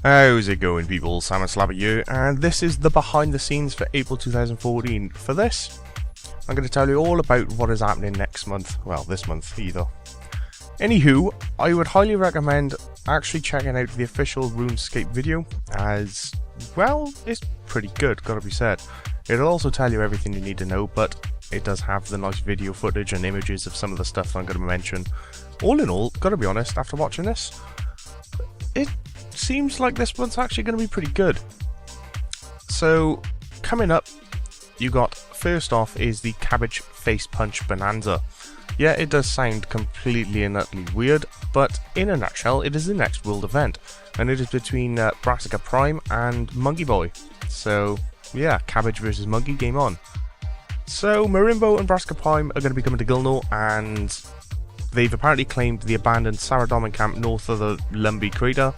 How's it going, people? Sam and Slabber here, and this is the behind the scenes for April 2014. For this, I'm going to tell you all about what is happening next month. Well, this month either. Anywho, I would highly recommend actually checking out the official Runescape video, as, well, it's pretty good, gotta be said. It'll also tell you everything you need to know, but it does have the nice video footage and images of some of the stuff I'm going to mention. All in all, gotta be honest, after watching this, it seems like this one's actually going to be pretty good. So, coming up, you got, first off, is the Cabbage Face Punch Bonanza. Yeah, it does sound completely and utterly weird, but in a nutshell, it is the next world event, and it is between Brassica Prime and Monkey Boy. So, yeah, Cabbage versus Monkey, game on. So, Marimbo and Brassica Prime are going to be coming to Gilnor, and they've apparently claimed the abandoned Saradomin camp north of the Lumbee crater.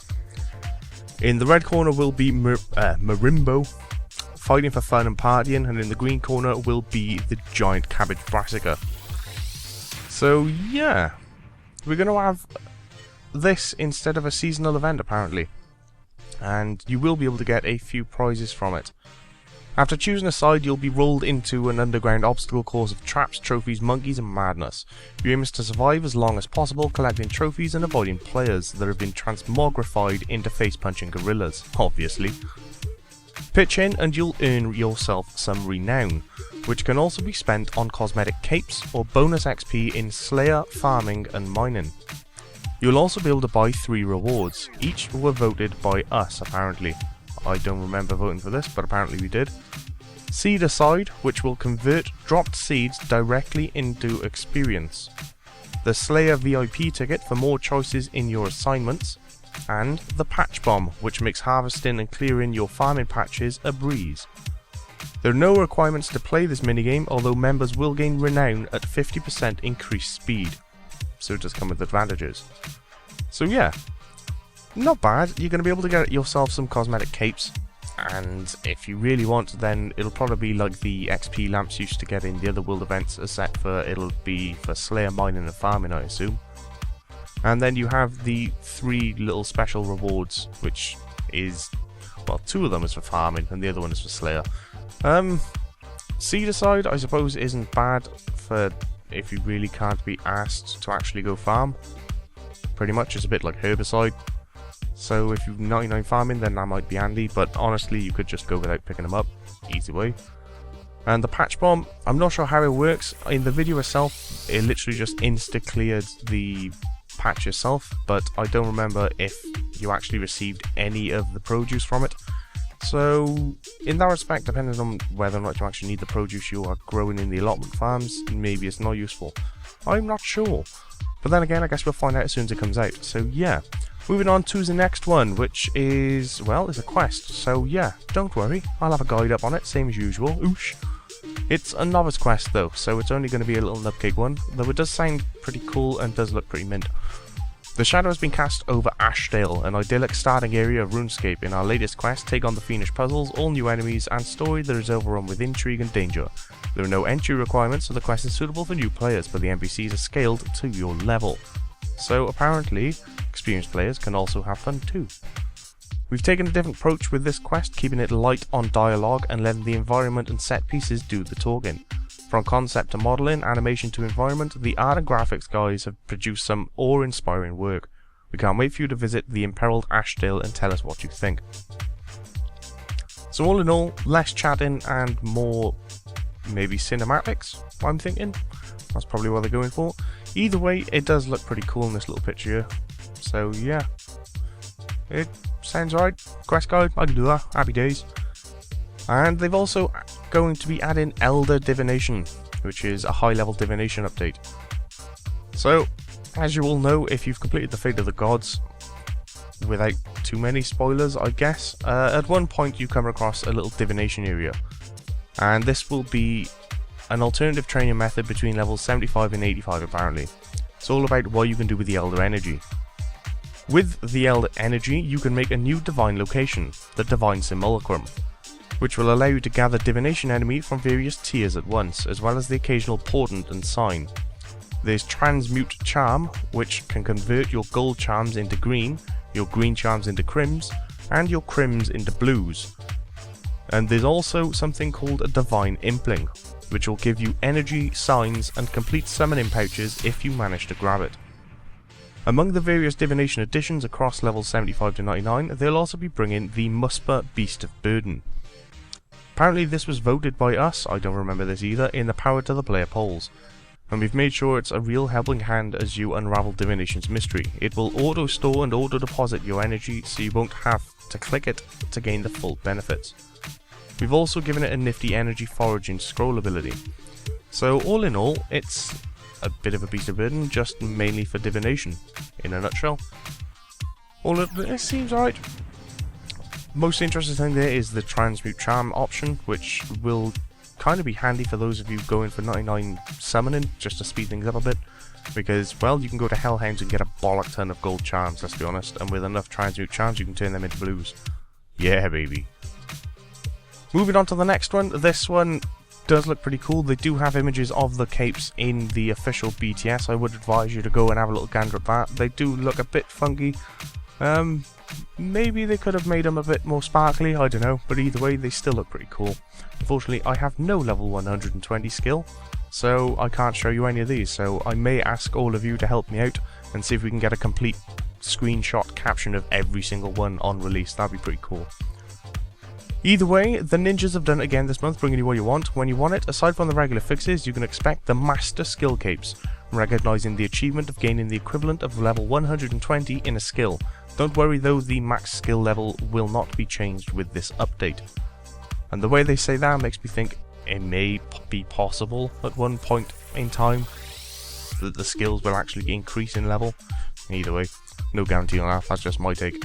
In the red corner will be Marimbo, fighting for fun and partying, and in the green corner will be the giant Cabbage Brassica. So yeah, we're going to have this instead of a seasonal event apparently, and you will be able to get a few prizes from it. After choosing a side, you'll be rolled into an underground obstacle course of traps, trophies, monkeys and madness. Your aim is to survive as long as possible, collecting trophies and avoiding players that have been transmogrified into face-punching gorillas, obviously. Pitch in and you'll earn yourself some renown, which can also be spent on cosmetic capes or bonus XP in Slayer, farming and mining. You'll also be able to buy 3 rewards, each were voted by us apparently. I don't remember voting for this, but apparently we did. Seed Aside, which will convert dropped seeds directly into experience. The Slayer VIP ticket for more choices in your assignments. And the Patch Bomb, which makes harvesting and clearing your farming patches a breeze. There are no requirements to play this minigame, although members will gain renown at 50% increased speed. So it does come with advantages. So yeah, not bad. You're going to be able to get yourself some cosmetic capes, and if you really want, then it'll probably be like the XP lamps you used to get in the other world events, except for it'll be for Slayer, mining and farming, I assume. And then you have the 3 little special rewards, which is, well, 2 of them is for farming and the other one is for Slayer. Seed Aside, I suppose, isn't bad for if you really can't be asked to actually go farm. Pretty much it's a bit like Herbicide. So if you've 99 farming, then that might be handy, but honestly you could just go without picking them up. Easy way. And the Patch Bomb, I'm not sure how it works. In the video itself, it literally just insta-cleared the patch itself, but I don't remember if you actually received any of the produce from it. So in that respect, depending on whether or not you actually need the produce you are growing in the allotment farms, maybe it's not useful. I'm not sure. But then again, I guess we'll find out as soon as it comes out. So yeah. Moving on to the next one, which is, well, is a quest. So yeah, don't worry, I'll have a guide up on it, same as usual. Oosh. It's a novice quest though, so it's only going to be a little nutcake one, though it does sound pretty cool and does look pretty mint. The shadow has been cast over Ashdale, an idyllic starting area of RuneScape. In our latest quest, take on the fiendish puzzles, all new enemies, and story that is overrun with intrigue and danger. There are no entry requirements, so the quest is suitable for new players, but the NPCs are scaled to your level. So apparently, experienced players can also have fun too. We've taken a different approach with this quest, keeping it light on dialogue and letting the environment and set pieces do the talking. From concept to modelling, animation to environment, the art and graphics guys have produced some awe-inspiring work. We can't wait for you to visit the imperiled Ashdale and tell us what you think. So all in all, less chatting and more maybe cinematics, I'm thinking. That's probably what they're going for. Either way, it does look pretty cool in this little picture here. So yeah, it sounds right. Quest guide, I can do that. Happy days. And they've also going to be adding Elder Divination, which is a high-level divination update. So, as you all know, if you've completed the Fate of the Gods, without too many spoilers, I guess, at one point you come across a little divination area, and this will be an alternative training method between levels 75 and 85 apparently. It's all about what you can do with the Elder Energy. With the Elder Energy, you can make a new divine location, the Divine Simulacrum, which will allow you to gather divination enemy from various tiers at once, as well as the occasional portent and sign. There's Transmute Charm, which can convert your gold charms into green, your green charms into crims, and your crims into blues. And there's also something called a divine impling, which will give you energy, signs, and complete summoning pouches if you manage to grab it. Among the various divination additions across levels 75 to 99, they'll also be bringing the Muspa Beast of Burden. Apparently this was voted by us, I don't remember this either, in the Power to the Player polls. And we've made sure it's a real helping hand as you unravel Divination's mystery. It will auto-store and auto-deposit your energy, so you won't have to click it to gain the full benefits. We've also given it a nifty energy foraging scroll ability. So all in all, it's a bit of a beast of burden, just mainly for divination, in a nutshell. All of it seems alright. Most interesting thing there is the transmute charm option, which will kind of be handy for those of you going for 99 summoning, just to speed things up a bit. Because, well, you can go to Hellhounds and get a bollock ton of gold charms, let's be honest, and with enough transmute charms you can turn them into blues. Yeah, baby. Moving on to the next one. This one does look pretty cool. They do have images of the capes in the official BTS. I would advise you to go and have a little gander at that. They do look a bit funky. Maybe they could have made them a bit more sparkly, I don't know, but either way they still look pretty cool. Unfortunately I have no level 120 skill, so I can't show you any of these, so I may ask all of you to help me out and see if we can get a complete screenshot caption of every single one on release. That'd be pretty cool. Either way, the ninjas have done it again this month, bringing you what you want, when you want it. Aside from the regular fixes, you can expect the Master Skill Capes, recognising the achievement of gaining the equivalent of level 120 in a skill. Don't worry though, the max skill level will not be changed with this update. And the way they say that makes me think it may be possible at one point in time that the skills will actually increase in level. Either way, no guarantee on that, that's just my take.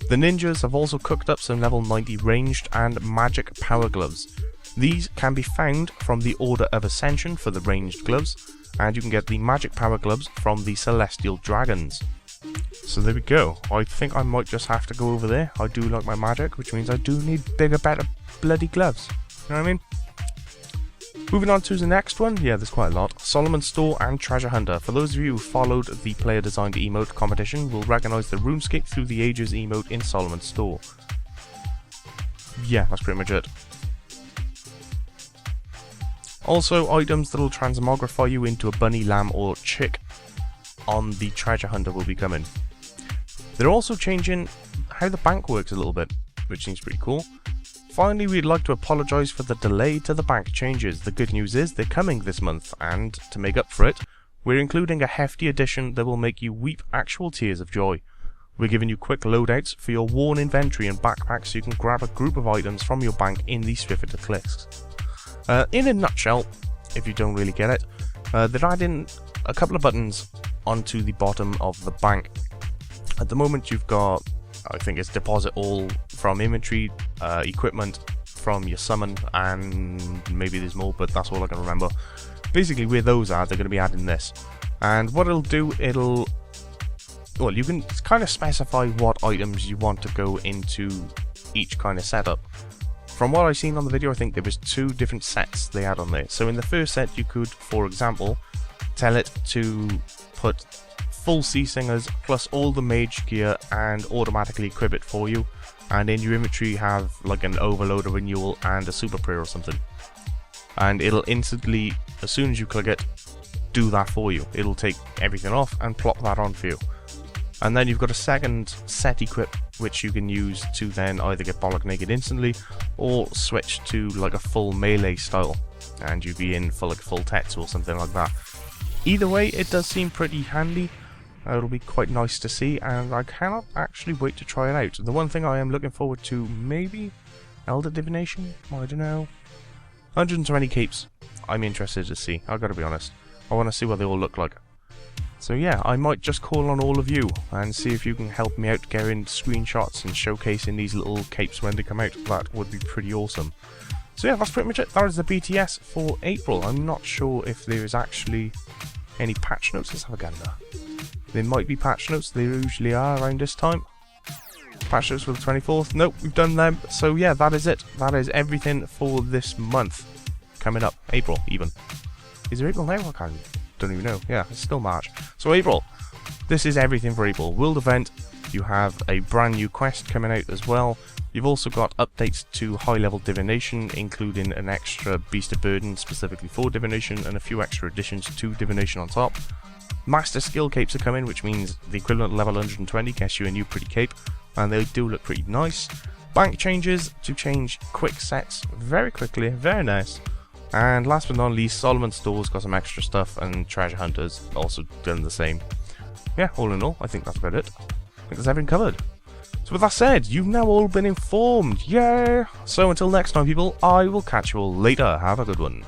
The ninjas have also cooked up some level 90 ranged and magic power gloves. These can be found from the Order of Ascension for the ranged gloves, and you can get the magic power gloves from the Celestial Dragons. So there we go. I think I might just have to go over there. I do like my magic, which means I do need bigger, better bloody gloves. You know what I mean? Moving on to the next one, yeah, there's quite a lot. Solomon's Store and Treasure Hunter. For those of you who followed the player designed emote competition will recognise the Runescape Through the Ages emote in Solomon's Store. Yeah, that's pretty much it. Also, items that will transmogrify you into a bunny, lamb or chick on the Treasure Hunter will be coming. They're also changing how the bank works a little bit, which seems pretty cool. Finally, we'd like to apologise for the delay to the bank changes. The good news is they're coming this month, and to make up for it, we're including a hefty addition that will make you weep actual tears of joy. We're giving you quick loadouts for your worn inventory and backpack so you can grab a group of items from your bank in these swift clicks. In a nutshell, if you don't really get it, they're adding a couple of buttons onto the bottom of the bank. At the moment you've got, I think it's deposit all from inventory, equipment from your summon, and maybe there's more, but that's all I can remember. Basically where those are, they're going to be adding this. And what it'll do, well, you can kind of specify what items you want to go into each kind of setup. From what I've seen on the video, I think there was 2 different sets they had on there. So in the first set you could, for example, tell it to put full Sea Singers plus all the mage gear and automatically equip it for you, and in your inventory have like an overload, a renewal and a super prayer or something, and it'll instantly, as soon as you click it, do that for you. It'll take everything off and plop that on for you. And then you've got a second set equip which you can use to then either get bollock naked instantly or switch to like a full melee style and you'd be in for like full Tetsu or something like that. Either way, it does seem pretty handy. It'll be quite nice to see, and I cannot actually wait to try it out. The one thing I am looking forward to, maybe Elder Divination? I don't know. 120 capes. I'm interested to see, I've got to be honest. I want to see what they all look like. So yeah, I might just call on all of you and see if you can help me out getting screenshots and showcasing these little capes when they come out. That would be pretty awesome. So yeah, that's pretty much it. That is the BTS for April. I'm not sure if there is actually any patch notes. Let's have a gander. There might be patch notes, they usually are around this time. Patch notes for the 24th, nope, we've done them. So yeah, that is it. That is everything for this month. Coming up, April even. Is it April now? I don't even know. Yeah, it's still March. So April, this is everything for April. World event, You have a brand new quest coming out as well. You've also got updates to high level divination, including an extra beast of burden specifically for divination and a few extra additions to divination on top. Master skill capes are coming, which means the equivalent level 120 gets you a new pretty cape, and they do look pretty nice. Bank changes to change quick sets very quickly, very nice. And last but not least, Solomon Store's got some extra stuff, and Treasure Hunters also done the same. Yeah, all in all, I think that's about it. I think that's everything covered. So with that said, you've now all been informed, yay! So until next time people, I will catch you all later, have a good one.